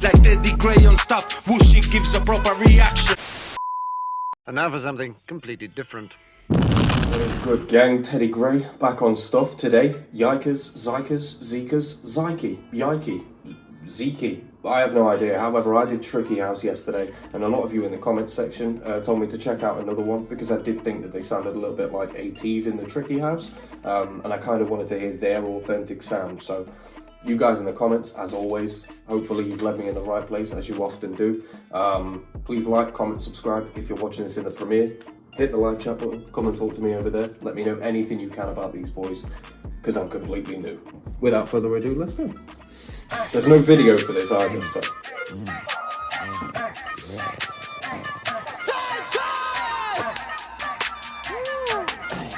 Like geddytrey on stuff, whooshy gives a proper reaction. And now for something completely different. What is good, gang? Teddy Gray back on stuff today. Xikers, XIKEY, XIKEY. I have no idea. However, I did Tricky House yesterday, and a lot of you in the comments section told me to check out another one because I did think that they sounded a little bit like ATs in the Tricky House, and I kind of wanted to hear their authentic sound. So, you guys in the comments, as always, hopefully you've led me in the right place, as you often do. Please like, comment, subscribe if you're watching this in the premiere. Hit the live chat button, come and talk to me over there. Let me know anything you can about these boys, because I'm completely new. Without further ado, let's go. There's no video for this either, so.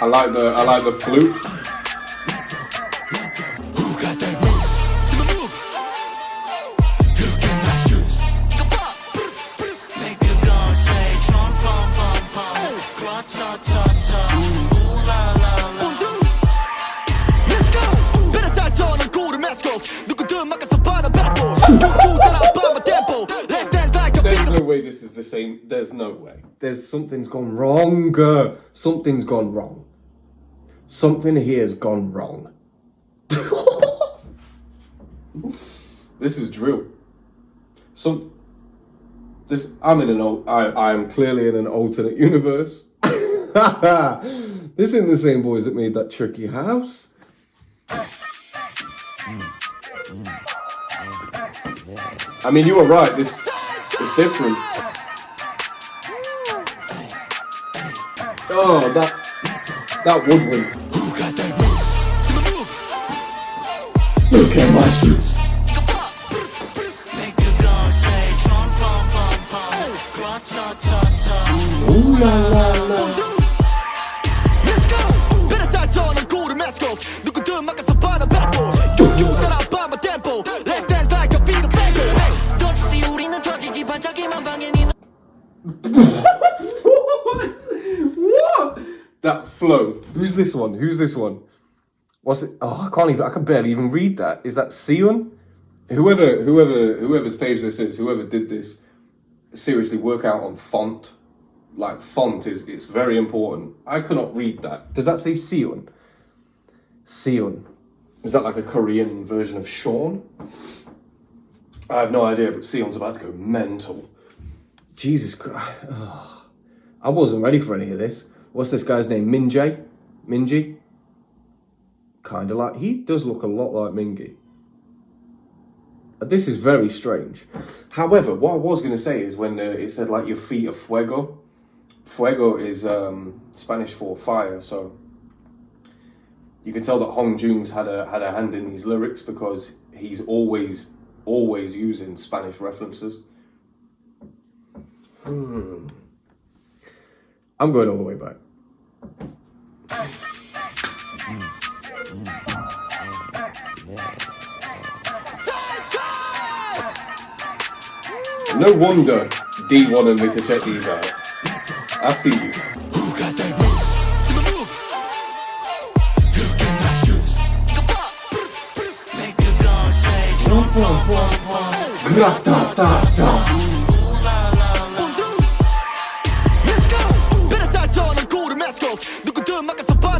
I like the flute. There's no way this is the same. There's no way. Something's gone wrong. Something's gone wrong. Something here's gone wrong. This is drill. I am clearly in an alternate universe. This isn't the same boys that made that Tricky House. I mean, you were right. This is different. Oh, that woodwind. Look at my shoes. Ooh la la la. What? That flow. Who's this one? What's it? Oh, I can barely even read that. Is that Sion? Whoever's page this is, whoever did this, seriously work out on font. Like font it's very important. I cannot read that. Does that say Sion? Sion. Is that like a Korean version of Sean? I have no idea, but Sion's about to go mental. Jesus Christ. Oh. I wasn't ready for any of this. What's this guy's name? Minji? Kinda like, he does look a lot like Mingy. This is very strange. However, what I was going to say is when it said like your feet are fuego. Fuego is Spanish for fire, so you can tell that Hong Joon's had a hand in these lyrics because he's always using Spanish references. I'm going all the way back. No wonder D wanted me to check these out. I see you.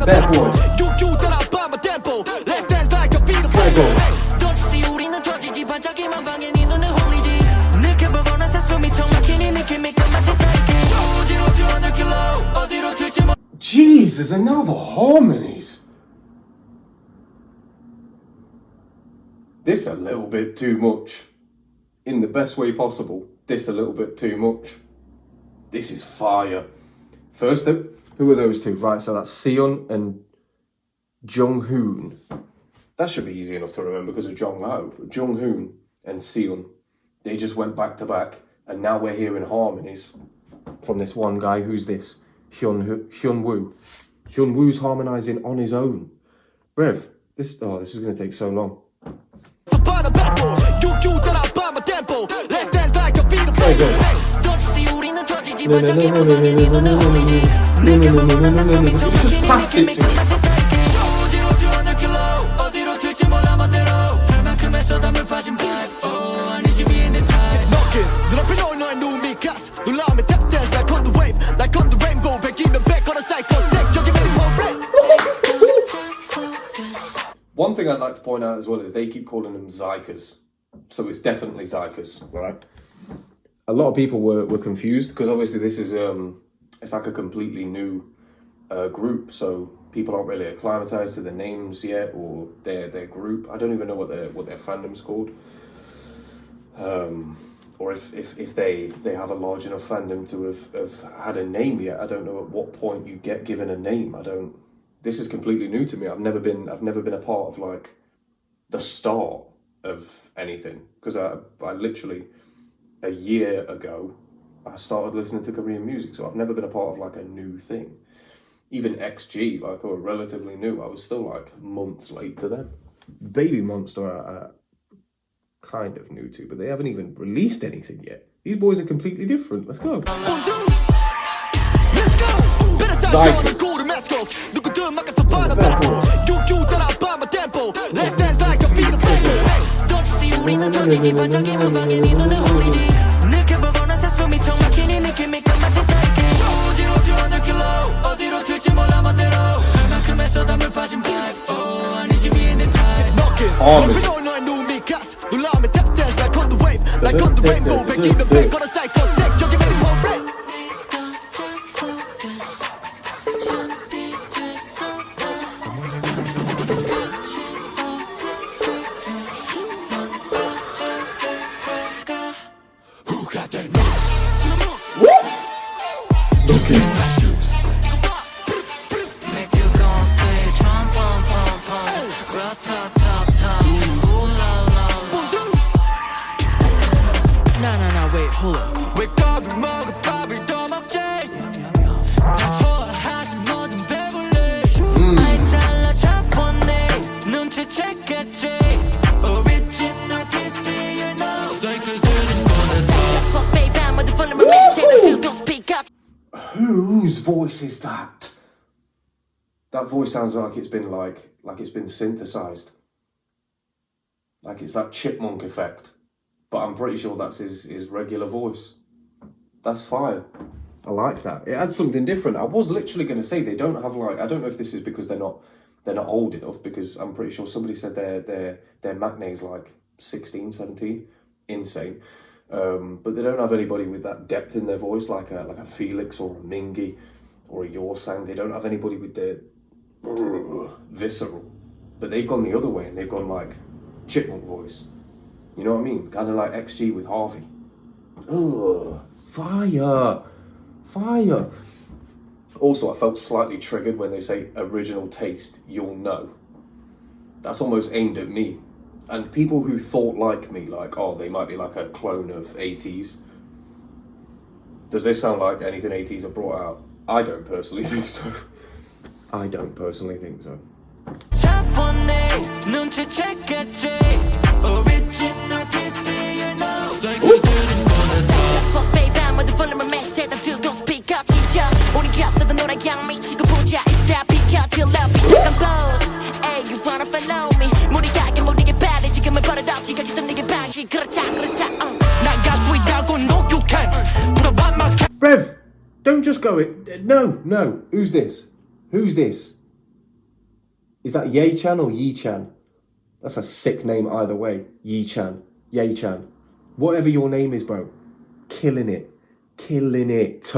Bad boy. Jesus, another harmonies. This a little bit too much. In the best way possible. This a little bit too much. This is fire. First up, who are those two? Right, so that's Sion and Jung-hoon. That should be easy enough to remember because of Jung-ho. Jung-hoon and Sion. They just went back to back. And now we're hearing harmonies from this one guy. Who's this? Hyun-woo. Hyun-woo's harmonizing on his own. Brev, this is going to take so long. There you go. Just passed it to me. 어디로 튈지 몰라 멋대로 할 만큼의 쏟아물 빠진 vibe. Oh, 아니지 위에는 다 one thing I'd like to point out as well is they keep calling them xikers. So it's definitely xikers, right? A lot of people were confused because obviously this is it's like a completely new group, so people aren't really acclimatized to the names yet or their group. I don't even know what their fandom's called, or if they have a large enough fandom to have had a name yet. I don't know at what point you get given a name. This is completely new to me. I've never been a part of like the start of anything, because I literally a year ago I started listening to Korean music, so I've never been a part of like a new thing. Even XG, like, who are relatively new, I was still like months late to them. Baby Monster are kind of new to, but they haven't even released anything yet. These boys are completely different. Let's go. Whose voice is that? That voice sounds like it's been synthesized. Like it's that chipmunk effect. But I'm pretty sure that's his regular voice. That's fire. I like that. It adds something different. I was literally going to say they don't have like, I don't know if this is because they're not old enough, because I'm pretty sure somebody said their maknae is like 16, 17. Insane. But they don't have anybody with that depth in their voice, like a Felix or a Mingy or a Yorsang. They don't have anybody with their visceral. But they've gone the other way and they've gone like chipmunk voice. You know what I mean? Kind of like XG with Harvey. Ugh, fire. Fire. Also, I felt slightly triggered when they say original taste, you'll know. That's almost aimed at me. And people who thought like me, like, oh, they might be like a clone of 80s. Does this sound like anything 80s have brought out? I don't personally think so. I don't personally think so. Brev, don't just go it. No. Who's this? Who's this? Is that Ye-chan or Yi-chan? That's a sick name either way. Yi-chan, Ye-chan. Whatever your name is, bro. Killing it. Killing it.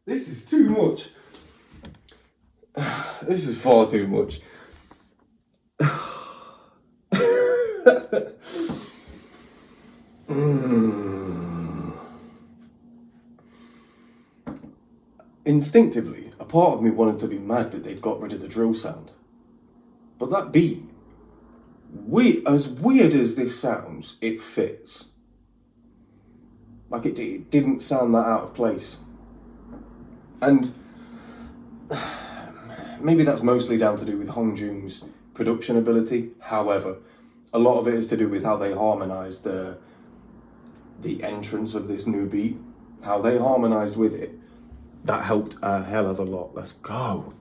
This is too much. This is far too much. Instinctively, a part of me wanted to be mad that they'd got rid of the drill sound. But that beat, as weird as this sounds, it fits. Like it didn't sound that out of place. And maybe that's mostly down to do with Hong Joon's production ability. However, a lot of it is to do with how they harmonised the entrance of this new beat. How they harmonised with it. That helped a hell of a lot. Let's go.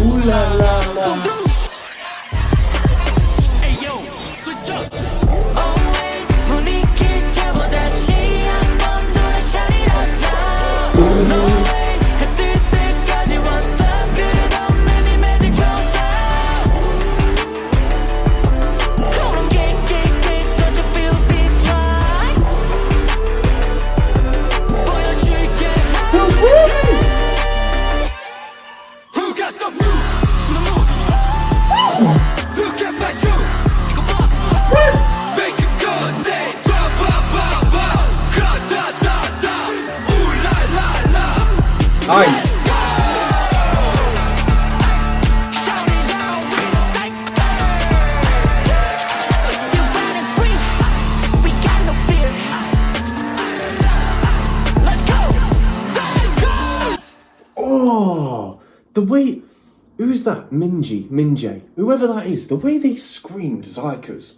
Ooh la la la. Nice. Oh, the way, who's that? Minjae, whoever that is, the way they screamed xikers.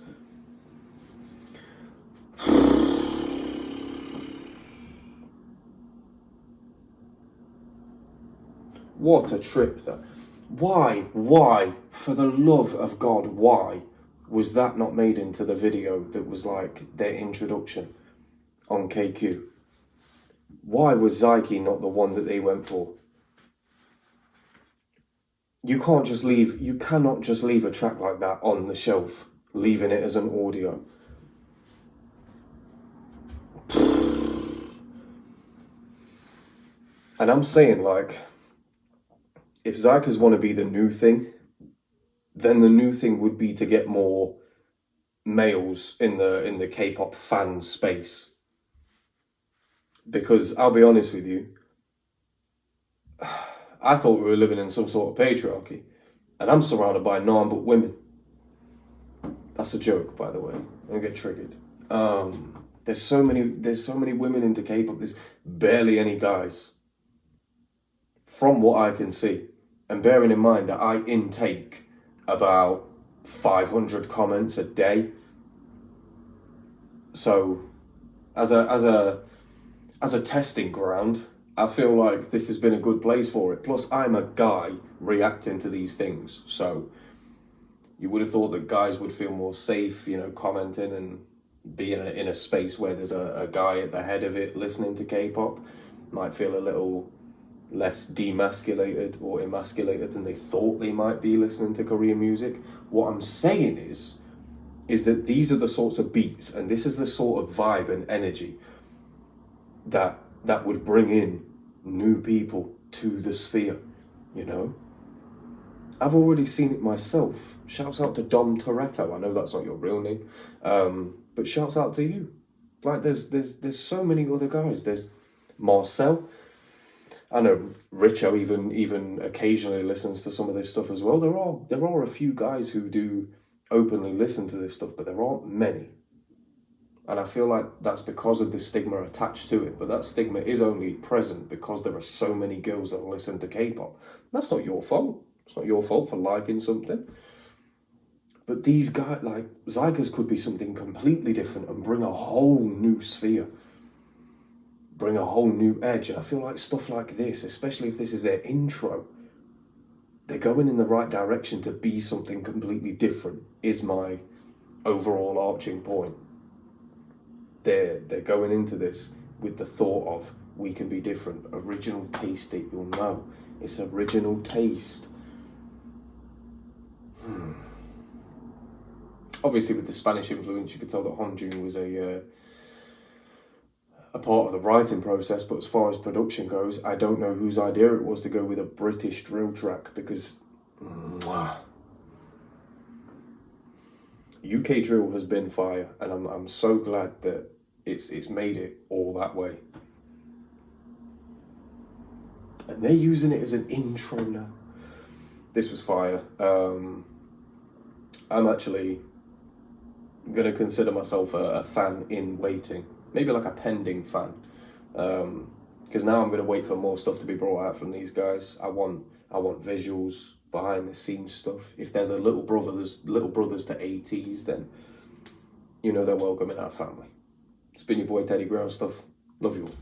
What a trip that. Why, for the love of God, why was that not made into the video that was like their introduction on KQ? Why was XIKEY not the one that they went for? You cannot just leave a track like that on the shelf, leaving it as an audio. And I'm saying, like, if xikers want to be the new thing, then the new thing would be to get more males in the K-pop fan space. Because I'll be honest with you, I thought we were living in some sort of patriarchy, and I'm surrounded by none but women. That's a joke, by the way. Don't get triggered. There's so many women into K-pop. There's barely any guys, from what I can see. And bearing in mind that I intake about 500 comments a day, so as a testing ground, I feel like this has been a good place for it. Plus, I'm a guy reacting to these things, so you would have thought that guys would feel more safe, you know, commenting and being in a space where there's a guy at the head of it listening to K-pop. Might feel a little less demasculated or emasculated than they thought they might be listening to Korean music. What I'm saying is that these are the sorts of beats and this is the sort of vibe and energy that would bring in new people to the sphere, you know? I've already seen it myself. Shouts out to Dom Toretto. I know that's not your real name, but shouts out to you. Like there's so many other guys. There's Marcel. I know Richo even occasionally listens to some of this stuff as well. There are a few guys who do openly listen to this stuff, but there aren't many. And I feel like that's because of the stigma attached to it. But that stigma is only present because there are so many girls that listen to K-pop. That's not your fault. It's not your fault for liking something. But these guys, like, xikers could be something completely different and bring a whole new sphere. Bring a whole new edge. And I feel like stuff like this, especially if this is their intro, they're going in the right direction to be something completely different, is my overall arching point. They're going into this with the thought of, we can be different. Original taste it, you'll know. It's original taste. obviously with the Spanish influence, you could tell that Honjun was a part of the writing process, but as far as production goes, I don't know whose idea it was to go with a British drill track, because UK drill has been fire, and I'm so glad that it's made it all that way. And they're using it as an intro now. This was fire. I'm actually gonna consider myself a fan in waiting, maybe like a pending fan, because now I'm gonna wait for more stuff to be brought out from these guys. I want visuals, behind the scenes stuff. If they're the little brothers to ATs, then you know they're welcome in our family. It's been your boy Teddy Brown stuff. Love you all.